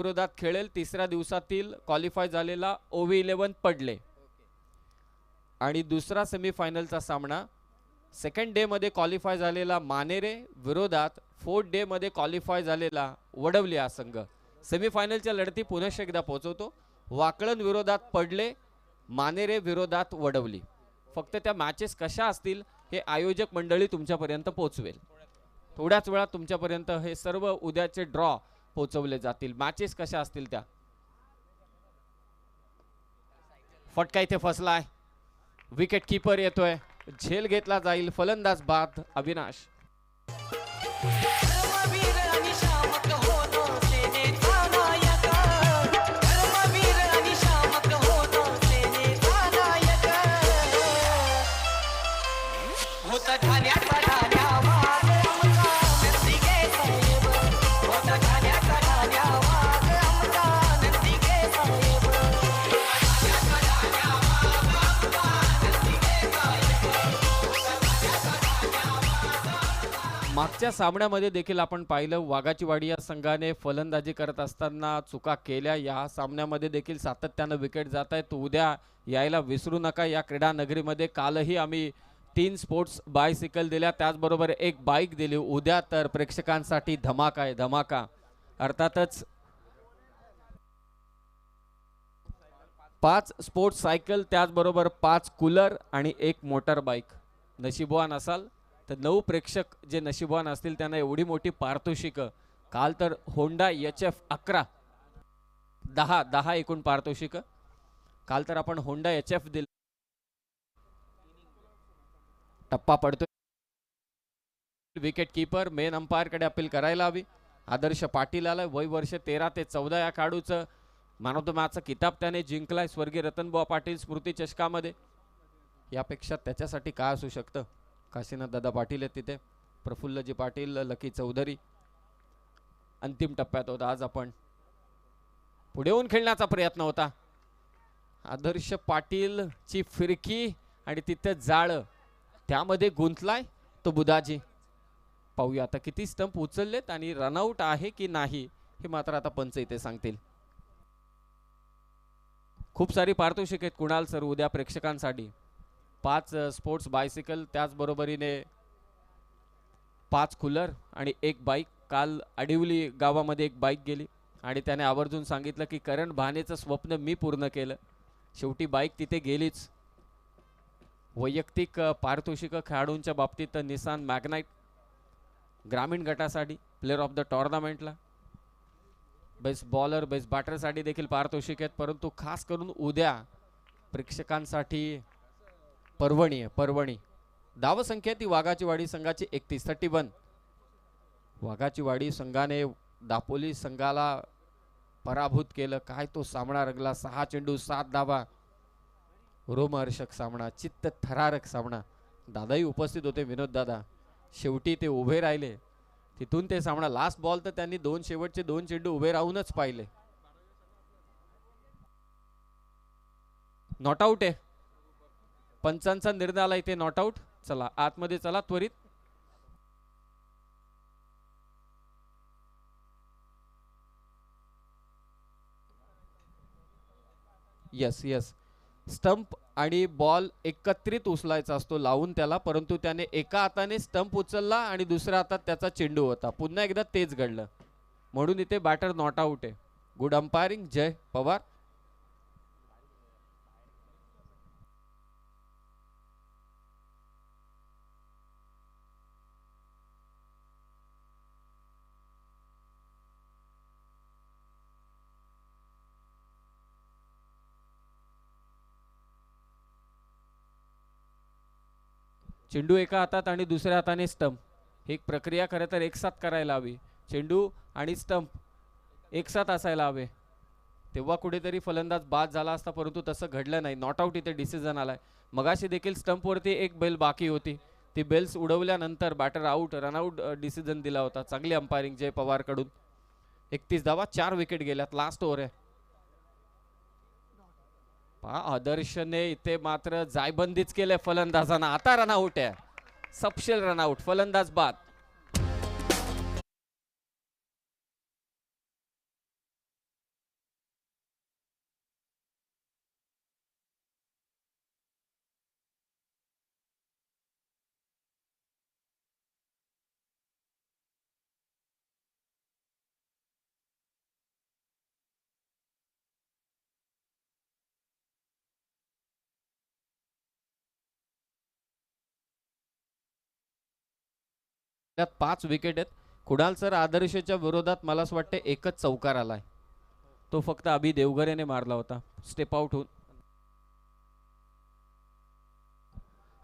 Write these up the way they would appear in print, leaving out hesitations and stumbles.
विरोधात खेळेल. तिसऱ्या दिवसातील क्वालिफाय झालेला OV11 पडले आणि दुसरा सेमीफायनलचा सामना सेकंड डे मध्ये क्वालिफाय झालेला मानेरे विरोधात फोर्थ डे मध्ये क्वालिफाय झालेला वडवली हा संघ सेमीफायनलच्या लढती पुन्हा एकदा पोहोचवतो. वाकळण विरोधात पडले, मानेरे विरोधात वडवली. फक्त त्या मॅचेस कशा असतील हे आयोजक मंडळी तुमच्यापर्यंत पोहोचवेल. थोड्याच वेळात तुमच्यापर्यंत हे सर्व उद्याचे ड्रॉ पोहोचवले जातील. मॅचेस कशा असतील त्या. फटका इथे फसलाय, विकेट कीपर येतोय, झेल घेतला जाईल. फलंदाज बाद अविनाश. मागच्या सामन्यामध्ये देखील आपण पाहिलं वाघाची वाडी या संघाने फलंदाजी करत असताना चुका केल्या. या सामन्यामध्ये देखील सातत्यानं विकेट जात आहेत. उद्या यायला विसरू नका या क्रीडा नगरीमध्ये. कालही आम्ही 3 स्पोर्ट्स बायसिकल दिल्या, त्याचबरोबर 1 बाईक दिली. उद्या तर प्रेक्षकांसाठी धमाका आहे, धमाका. अर्थातच 5 स्पोर्ट्स सायकल, त्याचबरोबर 5 कूलर आणि 1 मोटर बाईक. नशीबवान असाल तर 9 प्रेक्षक जे नशीबवान असतील त्यांना एवढी मोठी पारितोषिकं. काल तर होंडा HF 11 10 एकूण पारितोषिकं. काल तर आपण होंडा HF दिल. टप्पा पडतो. विकेट कीपर मेन अंपायर कडे अपील करायला हवी. आदर्श पाटील आलाय. वय वर्ष 13 ते 14 या खेळाडूचं मॅन ऑफ द मॅचचा किताब त्याने जिंकलाय स्वर्गीय रतनबुवा पाटील स्मृती चषकामध्ये. यापेक्षा त्याच्यासाठी काय असू शकतं. काशीनाथ दादा पाटील आहेत तिथे, प्रफुल्लजी पाटील, लकी चौधरी. अंतिम टप्प्यात होता. आज आपण पुढे येऊन खेळण्याचा प्रयत्न होता. आदर्श पाटील ची फिरकी आणि तिथे जाळं, त्यामध्ये गुंतलाय तो बुधाजी. पाहूया आता किती स्टंप उचललेत आणि रनआउट आहे की नाही हे मात्र आता पंच इथे सांगतील. खूप सारी पारितोषिक आहेत कुणाल सर उद्या प्रेक्षकांसाठी. 5 स्पोर्ट्स बायसिकल, त्याचबरोबरीने 5 कूलर आणि 1 बाईक. काल अडिवली गावामध्ये 1 बाईक गेली आणि त्याने आवर्जून सांगितलं की करण भानेचं स्वप्न मी पूर्ण केलं. शेवटी बाईक तिथे गेलीच. वैयक्तिक पारितोषिक खेळाडूंच्या बाबतीत निसान मॅग्नाइट ग्रामीण गटासाठी प्लेअर ऑफ द टुर्नामेंटला, बेस्ट बॉलर, बेस्ट बॅटरसाठी देखील पारितोषिक आहेत. परंतु खास करून उद्या प्रेक्षकांसाठी पर्वणी आहे, पर्वणी. धावसंख्या ती वाघाची वाडी संघाची 31. वाघाची वाडी संघाने दापोली संघाला पराभूत केलं. काय तो सामना रंगला. 6 चेंडू 7 धावा. रोमहर्षक सामना, चित्त थरारक सामना. दादाही उपस्थित होते, विनोद दादा. शेवटी ते उभे राहिले. तिथून ते सामना लास्ट बॉल तर त्यांनी शेवटचे 2 चेंडू उभे राहूनच पाहिले. नॉट आउट आहे. पंचांचा निर्णय आला इथे, नॉट आउट. चला आतमध्ये चला त्वरित. यस स्टंप आणि बॉल एकत्रित उचलायचा असतो लावून त्याला, परंतु त्याने एका हाताने स्टंप उचलला आणि दुसऱ्या हातात त्याचा चेंडू होता. पुन्हा एकदा तेच घडलं, म्हणून इथे बॅटर नॉट आउट आहे. गुड अंपायरिंग जय पवार. चेंडू एका हातात आणि दुसऱ्या हाताने स्टंप, ही एक प्रक्रिया खरं तर एकसाथ करायला हवी. चेंडू आणि स्टंप एकसाथ असायला हवे, तेव्हा कुठेतरी फलंदाज बाद झाला असता, परंतु तसं घडलं नाही. नॉट आउट इथे डिसिजन आलाय. मगाशी देखील स्टंपवरती 1 बेल बाकी होती, ती बेल्स उडवल्यानंतर बॅटर आउट, रनआउट डिसिजन दिला होता. चांगली अंपायरिंग जय पवार कडून. 31 धावा, 4 विकेट गेल्यात. लास्ट ओव्हर आहे. आदर्शने इथे मात्र जायबंदीच केलंय फलंदाजांना. आता रनआउट आहे, सपशेल रनआउट, फलंदाज बाद. त्यात 5 विकेट आहेत. कुणाल सर, आदर्शच्या विरोधात मला असं वाटतं एकच चौकार आलाय, तो फक्त अभि देवघरेने मारला होता. स्टेप आउट होऊन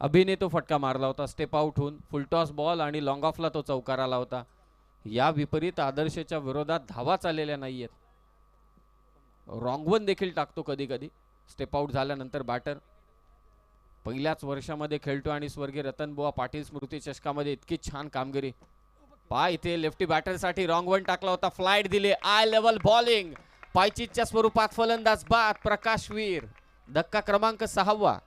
अभिने तो फटका मारला होता. स्टेप आउट होऊन फुलटॉस बॉल आणि लॉंग ऑफला तो चौकार आला होता. या विपरीत आदर्शच्या विरोधात धावा चाललेल्या नाहीयेत. रॉंग वन देखील टाकतो कधी कधी. स्टेप आउट झाल्यानंतर बॅटर पहिल्याच वर्षामध्ये खेळतो आणि स्वर्गीय रतनबुवा पाटील स्मृती चषकामध्ये इतकी छान कामगिरी. पा इथे लेफ्टी बॅटरसाठी रॉंग वन टाकला होता, फ्लाईट दिले, आय लेवल बॉलिंग, पायचीच्या स्वरूपात फलंदाज बाद प्रकाश वीर. धक्का क्रमांक 6वा.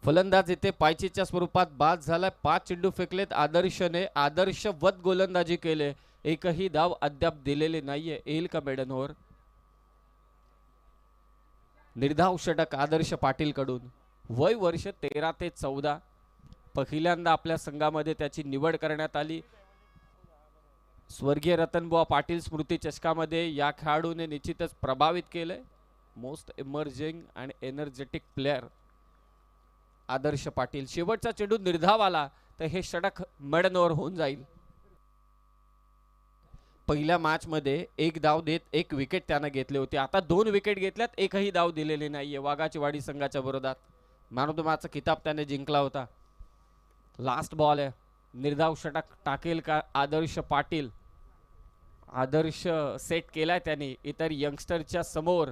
फलंदाज इथे पायचीच्या स्वरूपात बाद झालाय. 5 चेंडू फेकलेत आदर्शने. आदर्शवत गोलंदाजी केले, एकही धाव अद्याप दिलेले नाहीये. येईल का मेडन ओव्हर? निर्धाव षटक आदर्श पाटील कडून. वय वर्ष 13 ते 14. पहिल्यांदा आपल्या संघामध्ये त्याची निवड करण्यात आली. स्वर्गीय रतनबुवा पाटील स्मृती चषकामध्ये या खेळाडूने निश्चितच प्रभावित केले. Most emerging and energetic player Adarsh Patil. शेवटचा चेंडू निर्धाव आला तर हे षटक मेडन ओव्हर होऊन जाईल. पहिल्या मॅच मध्ये 1 धाव देत 1 विकेट त्याने घेतले होते. आता 2 विकेट घेतल्यात, एकही धाव दिलेली नाहीये. वाघाची वाडी संघाच्या विरोधात मॅन ऑफ द मॅचचा किताब त्याने जिंकला होता. लास्ट बॉल आहे. निर्धाव षटक टाकेल का आदर्श पाटील? आदर्श सेट केलाय त्याने. इतर यंगस्टरच्या समोर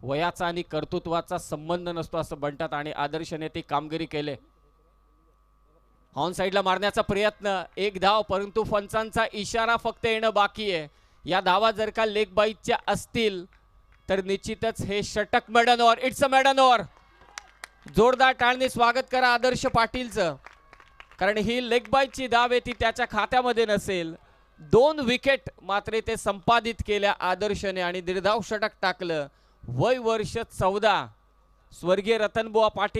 वयाचा आणि कर्तृत्वाचा संबंध नसतो असं म्हणतात आणि आदर्शने ती कामगिरी केले. ऑन साइडला मारण्याचा प्रयत्न, 1 धाव, परंतु पंचांचा इशारा फक्त येणं बाकी आहे. या धावा जर का लेग बाईटच्या असतील तर निश्चितच हे षटक maiden over. It's a maiden over. जोरदार टाळणी स्वागत करा आदर्श पाटीलचं, कारण ही लेग बाईटची धाव आहे ती त्याच्या खात्यामध्ये नसेल. 2 विकेट मात्र ते संपादित केल्या आदर्शने आणि निर्धाव षटक टाकलं. वय वर्ष 14. स्वर्गीय रतनबुवा पाटील